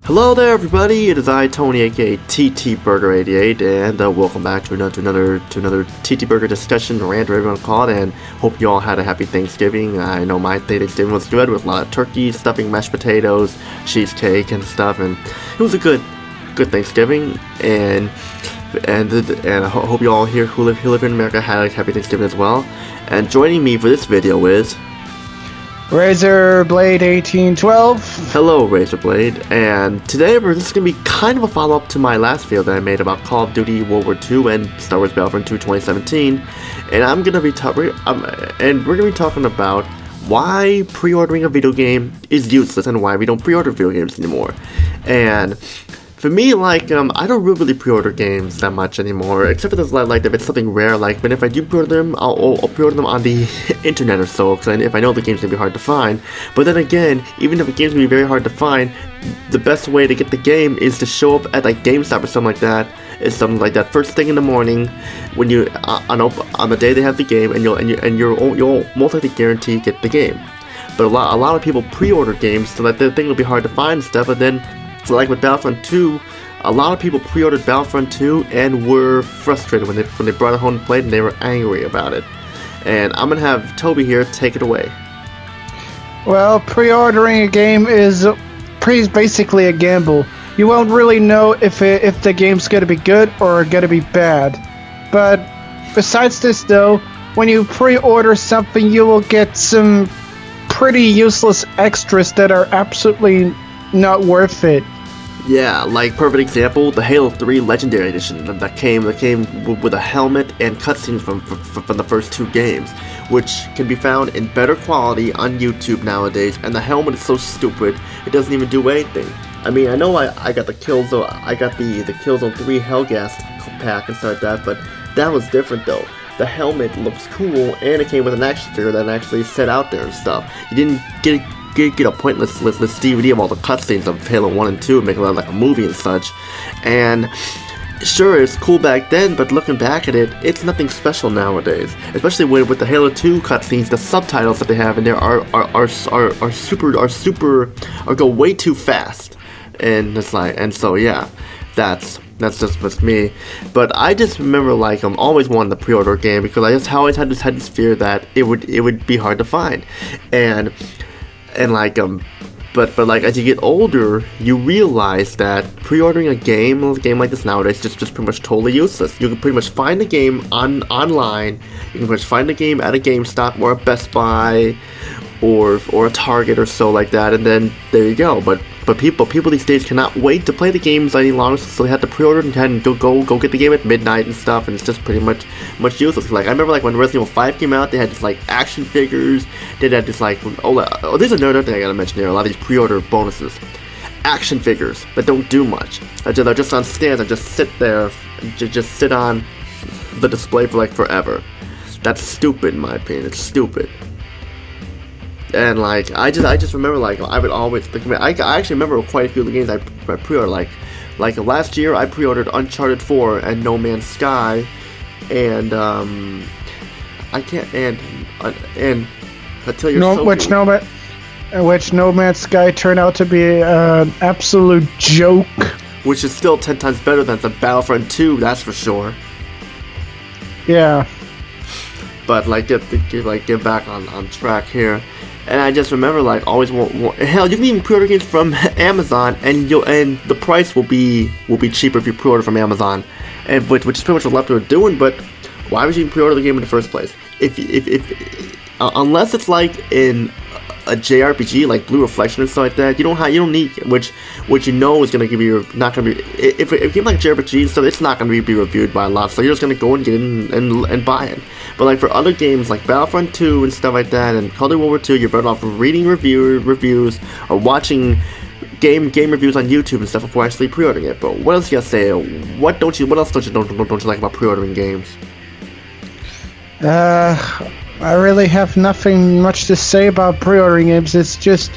Hello there, everybody. It is I, Tony, aka TT Burger 88, and welcome back to another TT Burger discussion, rant, whatever you want to call it. And hope you all had a happy Thanksgiving. I know my Thanksgiving was good with a lot of turkey, stuffing, mashed potatoes, cheesecake, and stuff. And it was a good Thanksgiving. And I hope you all here who live in America had a happy Thanksgiving as well. And joining me for this video is Razorblade 1812. Hello, Razorblade, and today this is going to be kind of a follow-up to my last video that I made about Call of Duty World War II and Star Wars Battlefront 2 2017, and we're going to be talking about why pre-ordering a video game is useless and why we don't pre-order video games anymore. And for me, I don't really pre-order games that much anymore, except for this, if it's something rare, but if I do pre-order them, I'll pre-order them on the internet or so, if I know the game's gonna be hard to find. But then again, even if a game's gonna be very hard to find, the best way to get the game is to show up at GameStop or something like that. It's something like that first thing in the morning, when you on the day they have the game, and you'll most likely guarantee get the game. But a lot of people pre-order games so that they think it'll be hard to find and stuff, and then. So like with Battlefront 2, a lot of people pre-ordered Battlefront 2 and were frustrated when they brought it home and played, and they were angry about it. And I'm gonna have Toby here take it away. Well, pre-ordering a game is basically a gamble. You won't really know if the game's gonna be good or gonna be bad. But besides this though, when you pre-order something, you will get some pretty useless extras that are absolutely not worth it. Yeah, perfect example, the Halo 3 Legendary Edition that came with a helmet and cutscenes from the first two games, which can be found in better quality on YouTube nowadays. And the helmet is so stupid, it doesn't even do anything. I mean, I know I got the Killzone, the Killzone 3 Hellgas pack and stuff like that, but that was different though. The helmet looks cool, and it came with an action figure that actually set out there and stuff. You didn't get a pointless DVD of all the cutscenes of Halo 1 and 2 and make it look like a movie and such. And sure, it's cool back then, but looking back at it, it's nothing special nowadays. Especially with the Halo 2 cutscenes, the subtitles that they have in there are go way too fast. And it's so yeah, that's just with me. But I just remember I'm always wanting to pre-order a game because I just always had this fear that it would be hard to find. But as you get older, you realize that pre-ordering a game like this nowadays is just pretty much totally useless. You can pretty much find the game online. You can pretty much find the game at a GameStop or a Best Buy or a Target or so like that, and then there you go. But people these days cannot wait to play the games any longer, so they have to pre-order and go get the game at midnight and stuff, and it's just pretty much useless. I remember when Resident Evil 5 came out, they had this action figures. They had this there's another thing I gotta mention here. A lot of these pre-order bonuses, action figures that don't do much. They're just on stands and just sit there, just sit on the display for forever. That's stupid in my opinion. It's stupid. And I just remember I would always I actually remember quite a few of the games I pre-ordered. Last year I pre-ordered Uncharted 4 and No Man's Sky, and I can't and until you're no, which No Man's Sky turned out to be an absolute joke. Which is still 10 times better than the Battlefront 2, that's for sure. Yeah. But get back on track here. And I just remember always hell, you can even pre-order games from Amazon, and the price will be cheaper if you pre-order from Amazon, and which is pretty much what a lot of people are doing. But why would you even pre-order the game in the first place? If unless it's in a JRPG like Blue Reflection and stuff like that, you don't need which is gonna give you not gonna be if a game like JRPG and stuff, it's not gonna be reviewed by a lot, so you're just gonna go and get in and buy it. But for other games like Battlefront 2 and stuff like that, and Call of Duty World War 2, you're better off reading reviews or watching game reviews on YouTube and stuff before actually pre-ordering it. But what else you gotta say? What else don't you like about pre-ordering games? I really have nothing much to say about pre-ordering games. It's just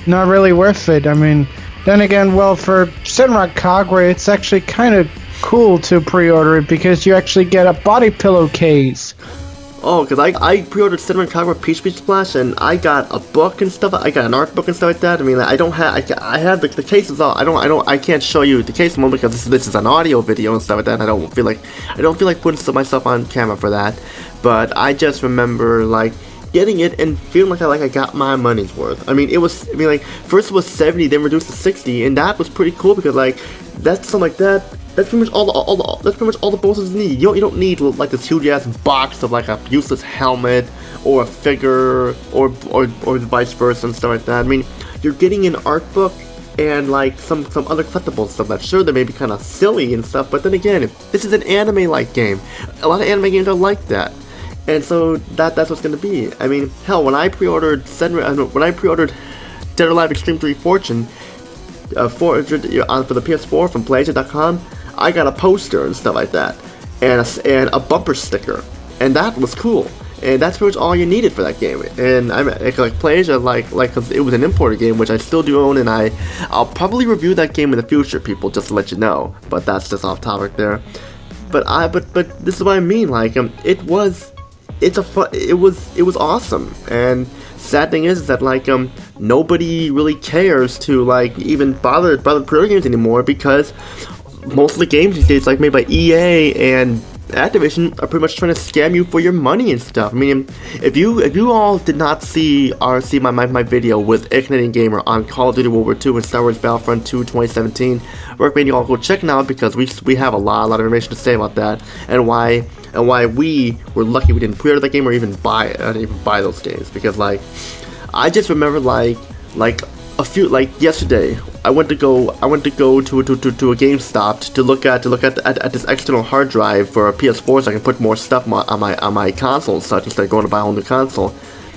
not really worth it. I mean, then again, for Senran Kagura, it's actually kind of cool to pre-order it because you actually get a body pillowcase. Oh, because I pre-ordered Cinnamon Clockwork Peach Beach Splash, and I got a book and stuff. I got an art book and stuff like that. I mean, I don't have. I have the cases all. I can't show you the case moment because this is an audio video and stuff like that. And I don't feel like putting myself on camera for that. But I just remember like getting it and feeling like I got my money's worth. I mean, like first it was 70, then reduced to 60, and that was pretty cool because like that's something like that. That's pretty much all the bonuses you need. You don't need like this huge ass box of like a useless helmet or a figure or vice versa and stuff like that. I mean, you're getting an art book and like some other collectible stuff. That's sure they may be kind of silly and stuff, but then again, this is an anime-like game. A lot of anime games are like that. And so that's what's gonna be. I mean, hell, when I pre-ordered Dead or Alive Extreme 3 Fortune for the PS4 from PlayStation.com, I got a poster and stuff like that, and a bumper sticker, and that was cool. And that's pretty much all you needed for that game. And I'm like PlayStation, like cause it was an imported game, which I still do own, and I'll probably review that game in the future, people, just to let you know. But that's just off topic there. But this is what I mean. Like it was awesome. And sad thing is that like nobody really cares to like even bother pre-order games anymore, because most of the games these days, like made by EA and Activision, are pretty much trying to scam you for your money and stuff. I mean, if you all did not see my video with A Canadian Gamer on Call of Duty World War II and Star Wars Battlefront 2 2017, I recommend you all go check it out, because we have a lot of information to say about that, and why we were lucky we didn't pre-order that game or even buy those games. Because like I just remember like yesterday I went to go to a GameStop to look at this external hard drive for a PS4 so I can put more stuff on my console and such instead of going to buy a whole new console.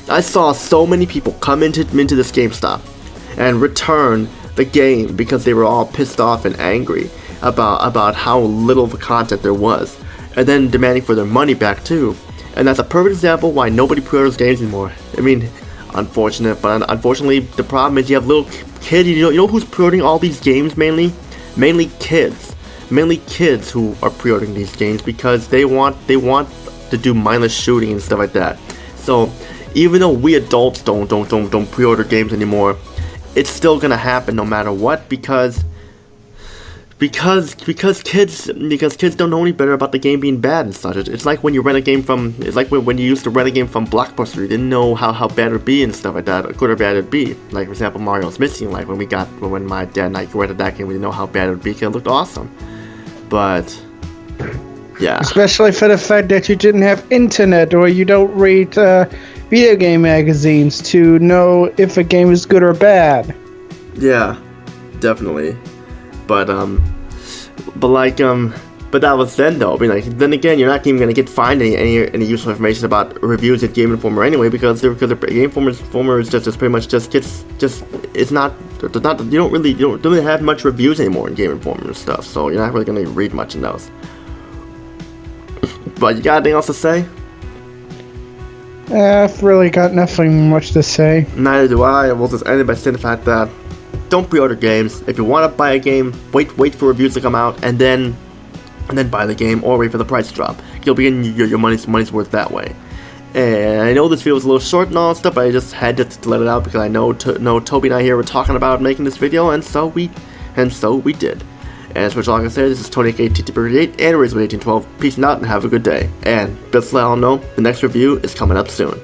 I saw so many people come into this GameStop and return the game because they were all pissed off and angry about how little of the content there was, and then demanding for their money back too. And that's a perfect example why nobody pre-orders games anymore. I mean, unfortunately, the problem is you have little kids. You know who's pre-ordering all these games mainly? Mainly kids who are pre-ordering these games because they want to do mindless shooting and stuff like that. So even though we adults don't pre-order games anymore, it's still gonna happen no matter what, because kids don't know any better about the game being bad and such. It's like when you rent a game from, it's like when you used to rent a game from Blockbuster, you didn't know how bad it would be and stuff like that, or good or bad it would be. Like for example, Mario's Missing. Like when my dad and I rented that game, we didn't know how bad it would be because it looked awesome. But yeah, especially for the fact that you didn't have internet or you don't read video game magazines to know if a game is good or bad. Yeah, definitely. But that was then though. I mean, like then again, you're not even gonna find any useful information about reviews at Game Informer anyway, because the Game Informer is just pretty much it's not you don't really have much reviews anymore in Game Informer and stuff, so you're not really gonna read much in those. But you got anything else to say? I've really got nothing much to say. Neither do I. We'll just end it by saying the fact that don't pre-order games. If you want to buy a game, wait for reviews to come out, and then buy the game, or wait for the price to drop. You'll be getting your money's worth that way. And I know this video was a little short and all that stuff, but I just had to let it out because I know Toby and I here were talking about making this video, and so we did. And as much all I can say, this is Tony AKTT38, and Raise with 1812. Peace out and have a good day. And just to let all know, the next review is coming up soon.